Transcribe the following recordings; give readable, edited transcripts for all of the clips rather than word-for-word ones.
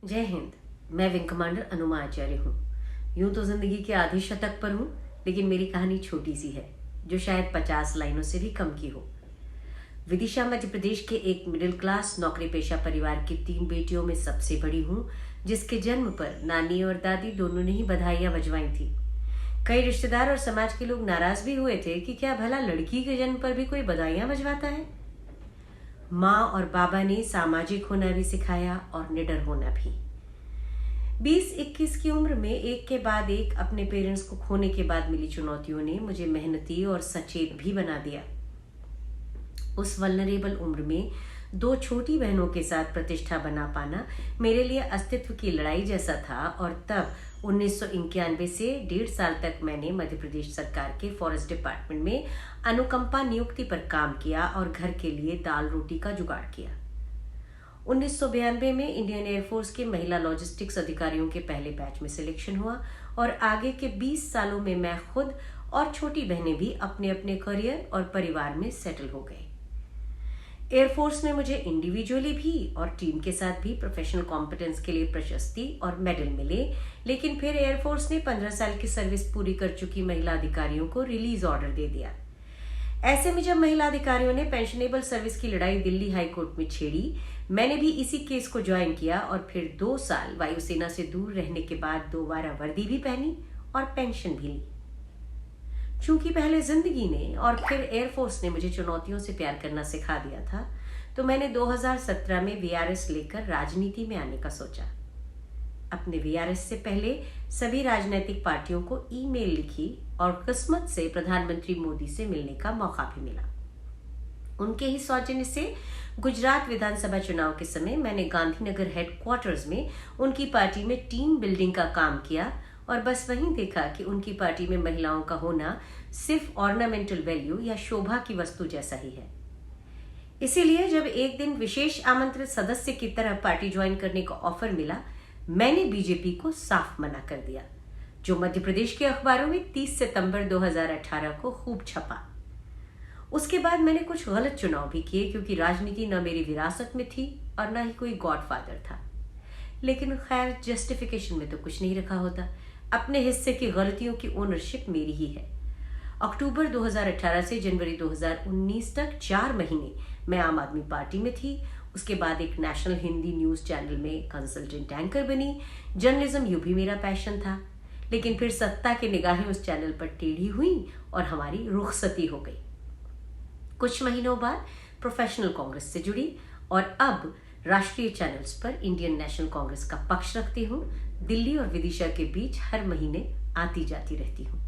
जय हिंद। मैं wing commander अनुमा आचार्य हूँ। यूं तो जिंदगी के आधे शतक पर हूँ, लेकिन मेरी कहानी छोटी सी है जो शायद 50 लाइनों से भी कम की हो। विदिशा मध्य प्रदेश के एक मिडिल क्लास नौकरी पेशा परिवार की 3 बेटियों में सबसे बड़ी हूँ, जिसके जन्म पर नानी और दादी दोनों ने ही बधाइयां बजवाई थी। कई रिश्तेदार और समाज के लोग नाराज भी हुए थे कि क्या भला लड़की के जन्म पर भी कोई बधाइयां बजवाता है। माँ और बाबा ने सामाजिक होना भी सिखाया और निडर होना भी। 20-21 की उम्र में एक के बाद एक अपने पेरेंट्स को खोने के बाद मिली चुनौतियों ने मुझे मेहनती और सचेत भी बना दिया। उस वल्नरेबल उम्र में 2 छोटी बहनों के साथ प्रतिष्ठा बना पाना मेरे लिए अस्तित्व की लड़ाई जैसा था। और तब 1991 से 1.5 साल तक मैंने मध्य प्रदेश सरकार के फॉरेस्ट डिपार्टमेंट में अनुकंपा नियुक्ति पर काम किया और घर के लिए दाल रोटी का जुगाड़ किया। 1992 में इंडियन एयरफोर्स के महिला लॉजिस्टिक्स अधिकारियों के पहले बैच में सिलेक्शन हुआ और आगे के 20 सालों में मैं खुद और छोटी बहनें भी अपने अपने करियर और परिवार में सेटल हो गए। एयरफोर्स ने मुझे इंडिविजुअली भी और टीम के साथ भी प्रोफेशनल कॉम्पिटेंस के लिए प्रशस्ति और मेडल मिले, लेकिन फिर एयरफोर्स ने 15 साल की सर्विस पूरी कर चुकी महिला अधिकारियों को रिलीज ऑर्डर दे दिया। ऐसे में जब महिला अधिकारियों ने पेंशनेबल सर्विस की लड़ाई दिल्ली हाई कोर्ट में छेड़ी, मैंने भी इसी केस को ज्वाइन किया और फिर 2 साल वायुसेना से दूर रहने के बाद दोबारा वर्दी भी पहनी और पेंशन भी ली। चूंकि पहले जिंदगी ने और फिर एयरफोर्स ने मुझे चुनौतियों से प्यार करना सिखा दिया था, तो मैंने 2017 में वीआरएस लेकर राजनीति में आने का सोचा। अपने वीआरएस से पहले सभी राजनीतिक पार्टियों को ईमेल लिखी और किस्मत से प्रधानमंत्री मोदी से मिलने का मौका भी मिला। उनके ही सौजन्य से गुजरात विधानसभा चुनाव के समय मैंने गांधीनगर हेडक्वार्टर्स में उनकी पार्टी में टीम बिल्डिंग का काम किया और बस वहीं देखा कि उनकी पार्टी में महिलाओं का होना सिर्फ ऑर्नामेंटल वैल्यू या शोभा की वस्तु जैसा ही है। इसीलिए जब एक दिन विशेष आमंत्रित सदस्य की तरह पार्टी ज्वाइन करने का ऑफर मिला, मैंने बीजेपी को साफ मना कर दिया, जो मध्य प्रदेश के अखबारों में 30 सितंबर 2018 को खूब छपा। उसके बाद मैंने कुछ गलत चुनाव भी किए, क्योंकि राजनीति न मेरी विरासत में थी और न ही कोई गॉडफादर था। लेकिन खैर, जस्टिफिकेशन में तो कुछ नहीं रखा होता। अपने हिस्से की गलतियों की ओनरशिप मेरी ही है। अक्टूबर 2018 से जनवरी 2019 तक 4 महीने मैं आम आदमी पार्टी में थी। उसके बाद एक नेशनल हिंदी न्यूज चैनल में कंसल्टेंट एंकर बनी। जर्नलिज्म यूं भी मेरा पैशन था, लेकिन फिर सत्ता की निगाहें उस चैनल पर टेढ़ी हुई और हमारी रुखसती हो गई। कुछ महीनों बाद प्रोफेशनल कांग्रेस से जुड़ी और अब राष्ट्रीय चैनल्स पर इंडियन नेशनल कांग्रेस का पक्ष रखती हूँ। दिल्ली और विदिशा के बीच हर महीने आती जाती रहती हूँ।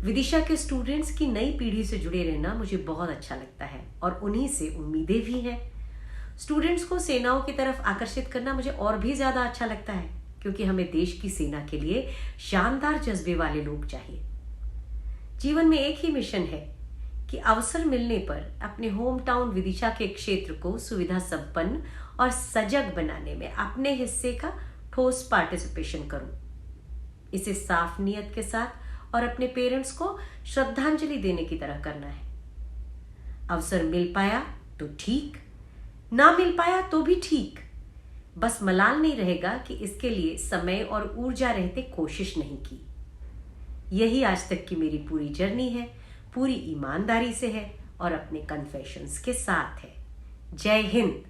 विदिशा के स्टूडेंट्स की नई पीढ़ी से जुड़े रहना मुझे बहुत अच्छा लगता है और उन्हीं से उम्मीदें भी हैं। स्टूडेंट्स को सेनाओं की तरफ आकर्षित करना मुझे और भी ज्यादा अच्छा लगता है, क्योंकि हमें देश की सेना के लिए शानदार जज्बे वाले लोग चाहिए। जीवन में एक ही मिशन है कि अवसर मिलने पर अपने होम टाउन विदिशा के क्षेत्र को सुविधा संपन्न और सजग बनाने में अपने हिस्से का ठोस पार्टिसिपेशन करूं। इसे साफ नियत के साथ और अपने पेरेंट्स को श्रद्धांजलि देने की तरह करना है। अवसर मिल पाया तो ठीक, ना मिल पाया तो भी ठीक। बस मलाल नहीं रहेगा कि इसके लिए समय और ऊर्जा रहते कोशिश नहीं की। यही आज तक की मेरी पूरी जर्नी है, पूरी ईमानदारी से है और अपने कन्फेशंस के साथ है। जय हिंद।